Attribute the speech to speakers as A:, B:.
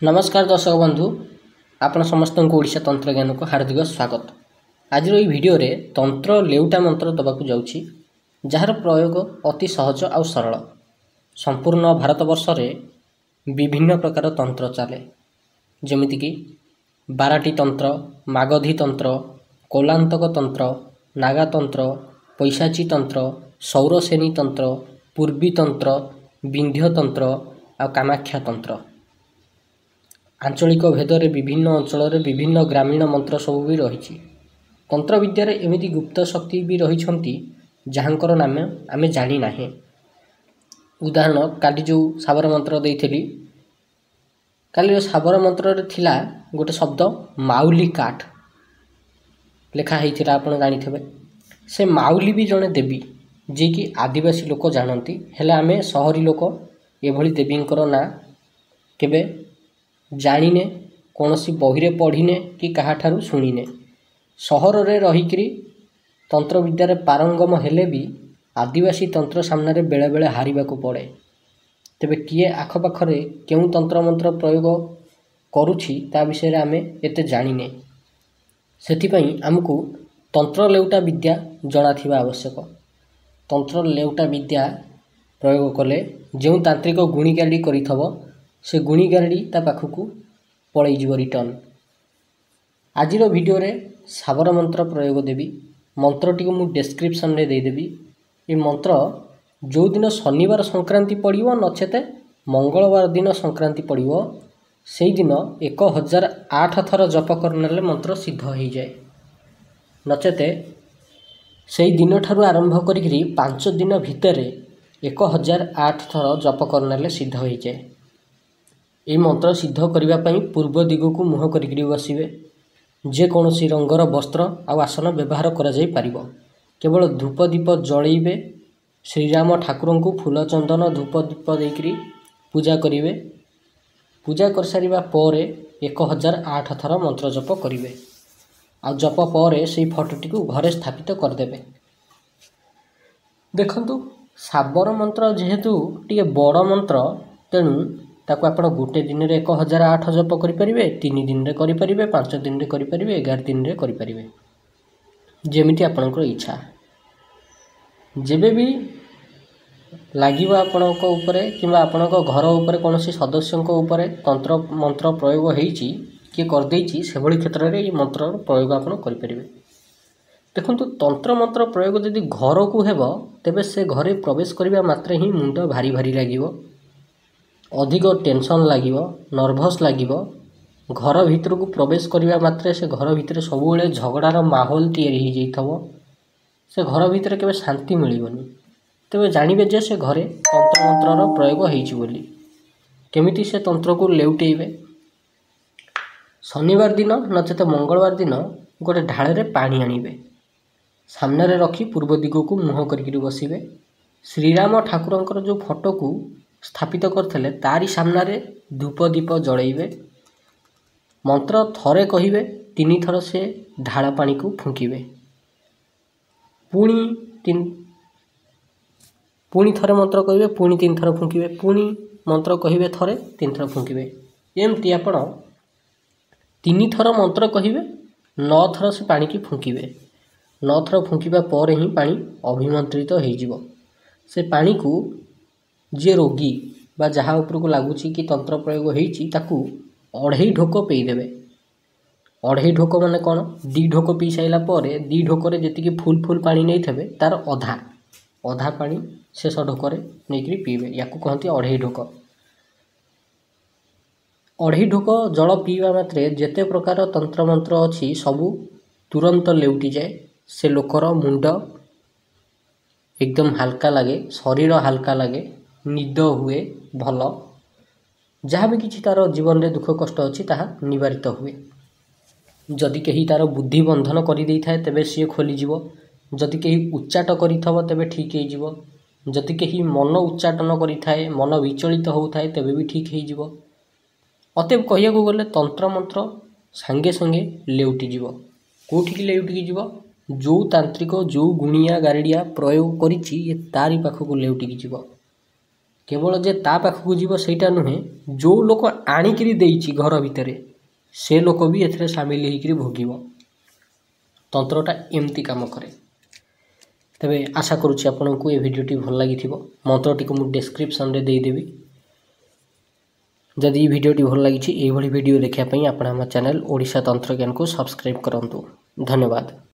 A: नमस्कार दर्शक बंधु आपण समस्त को ओडिशा तंत्र ज्ञान को हार्दिक स्वागत। आज ये वीडियो रे तंत्र लेउटा मंत्र दबाक जाउछि जार प्रयोग अति सहज आ सरल। संपूर्ण भारत वर्ष रे विभिन्न प्रकार तंत्र चले जेमिति कि बाराटी तंत्र, मागधी तंत्र, कोलांतक तंत्र, नागा तंत्र, पैशाची तंत्र, सौरसेनी तंत्र, पूर्वी तंत्र, विंध्य तंत्र आ कामाख्या तंत्र। आंचलिक भेदरे विभिन्न अंचल विभिन्न ग्रामीण मंत्र सब भी रही। तंत्र विद्यार एमती गुप्त शक्ति भी रही जहाँकर नाम आमे जानी ना। उदाहरण काली जो साबर मंत्र देइथिली, काली साबर मंत्र थिला गोटे शब्द माउली काठ लेखा होता आपड़ जानी। से माउली भी जड़े देवी जी कि आदिवासी लोक जानती, हेले आमे सहरी लोक एभली देवींकर ना केबे जानिने, कौन सी बहिरे पढ़ीने कि कहाठारू शुणीने। सहर रे रहीकरी तंत्र विद्यार पारंगम हेले भी आदिवासी तंत्र सामने बेले बेले हारिबा को पड़े। तेबे किए आखपाखरे केउं तंत्र मंत्र प्रयोग करुछि ता विषय रे आमे एते जानिने। सेथिपई आमको तंत्र लेउटा विद्या जणा थिबा आवश्यक। तंत्र लेउटा विद्या प्रयोग कले जो तांत्रिक गुणीगारी करिथबो से गुणीगारी ता पाखकू पलई जीव रिटर्न। आज वीडियो रे साबर मंत्र प्रयोग देवी। मंत्र टी मु डिस्क्रिप्शन रे दे देवी। ये मंत्र जो दिन शनिवार संक्रांति पड़िवो नचेते मंगलवार दिन संक्रांति पड़िवो सेई दिन 1008 थर जप करनेले मंत्र सिद्ध हो जाए। नचेते सेई दिन ठारू आरंभ करी 5 दिन भितर 1008 थर जप करनेले सिद्ध हो जाए। ये मंत्र सिद्ध करने पूर्व दिग को मुह करी बसवे। जेकोसी रंगर वस्त्र आ आसन व्यवहार कर केवल धूप दीप जलैबे। श्रीराम ठाकुर को फूल चंदन धूप दीप देकरी पूजा करेंगे। पूजा कर सारिबा परे 1008 थर मंत्र जप करेंगे। आ जप पर से फटोटी को घरे स्थापित करदे। देखंतु साबर मंत्र जेहेतु टे बड़ मंत्र तेणु ताको आपण गोटे दिन रे 1008 जप करें, 3 दिन रे करें, 5 दिन रे करें, 11 दिन रे करें, जेमिति आपणकर इच्छा। जेबे भी लागिव आपणक उपरे किंबा आपणक घर उपरे कौन सदस्यक उपरे तंत्र मंत्र प्रयोग होईची किए करदेची से भली क्षेत्र में ये मंत्र प्रयोग आपण करें। देखंतु तंत्र मंत्र प्रयोग यदि घर को हेबो तेबे से घरे प्रवेश करबा मात्रे ही मुंड भारी भारी लागिवो, अधिक टेंशन लागिवो, नर्भस लागिवो। घर भीतर को प्रवेश करबा मात्रे से घर भीतर सबुबले झगड़ार माहौल तैयारी हो जाइथबो। से घर भीतर केबे शांति मिलिबनी। तेबे जानिबे जे से घरे तंत्र मंत्रर प्रयोग होईची बोली। केमिति से तंत्र को लेउटेइबे? शनिवार दिन नचेत मंगलवार दिन गोटे ढाल रे पानी आनिबे। सामने रे रखी पूर्व दिग को मुह करिक बसिबे। श्रीराम ठाकुरंकर जो फोटो को स्थापित करथिले तारी सामना रे धूप दीप जलैबे। मंत्र थरे कहिबे, 3 थर से ढाल पानी को फुंकिबे। पुणी थरे मंत्र कहिबे, पुणी 3 थर फुंकिबे, पुणी मंत्र कहिबे थरे 3 थर फुंकिबे। एमती आपण 3 थर मंत्र कहिबे, 9 थर से पानी की फुंकिबे। 9 थर फुंकिबा पर ही पानी अभिमंत्रित हो जिवो। से पानी को जे रोगी बा जहाँ उपर को लगुच कि तंत्र प्रयोग होईची ताकू 2.5 ढोक पीदेवे। 2.5 ढोक माने कौन? 2 ढोक पी साइला पर 2 ढोक जी फुल पानी नहीं थे तार अधा पानी शेष ढोक नहीं पीबे। या कहते 2.5 ढोक। 2.5 ढोक जल पीवा मात्रे जेते प्रकार तंत्र मंत्र अच्छी सबू तुरंत लेउटी जाए। से लोकर मुंड एकदम हल्का लगे, शरीर हल्का लगे, निद हुए भल। जहाँ भी किसी तार जीवन में दुख कष्ट अच्छी ताहा निवारित हुए। जदि कहीं तार बुद्धि बंधन कर तेबे सी खोलीज। जदि कहीं उच्चाट कर तेबे ठीक हो। जदि कहीं मन उच्चाटन करें, मन विचलित होता है तेबे भी ठीक हो। अतएव कहिया गले तंत्र मंत्र सांगे सांगे लेउटी जीव। कोठिक लेउटिकी जीव? जो तांत्रिक जो गुणिया गारिडिया प्रयोग करिछि ये तारी पाखक लेउटिकी जीव। केवल जे ता पाखक जीव सेटा नुहे जो लोक आनिकी देइछि घर भितर से लोक भी एथरे सामिल होकर भोगिब। तंत्रटा एमती काम करे। तेबे आशा करुछि आपनकु ए भिडियोटी भल लागिथिबो। मंत्रटी को मु डिस्क्रिप्शन रे देई देबी। जदि भिडियोटी भल लागिछि एई भली भिडियो देखिया पई आपण हम चैनल ओडिशा तंत्र ज्ञान को सब्सक्राइब करंतु। धन्यवाद।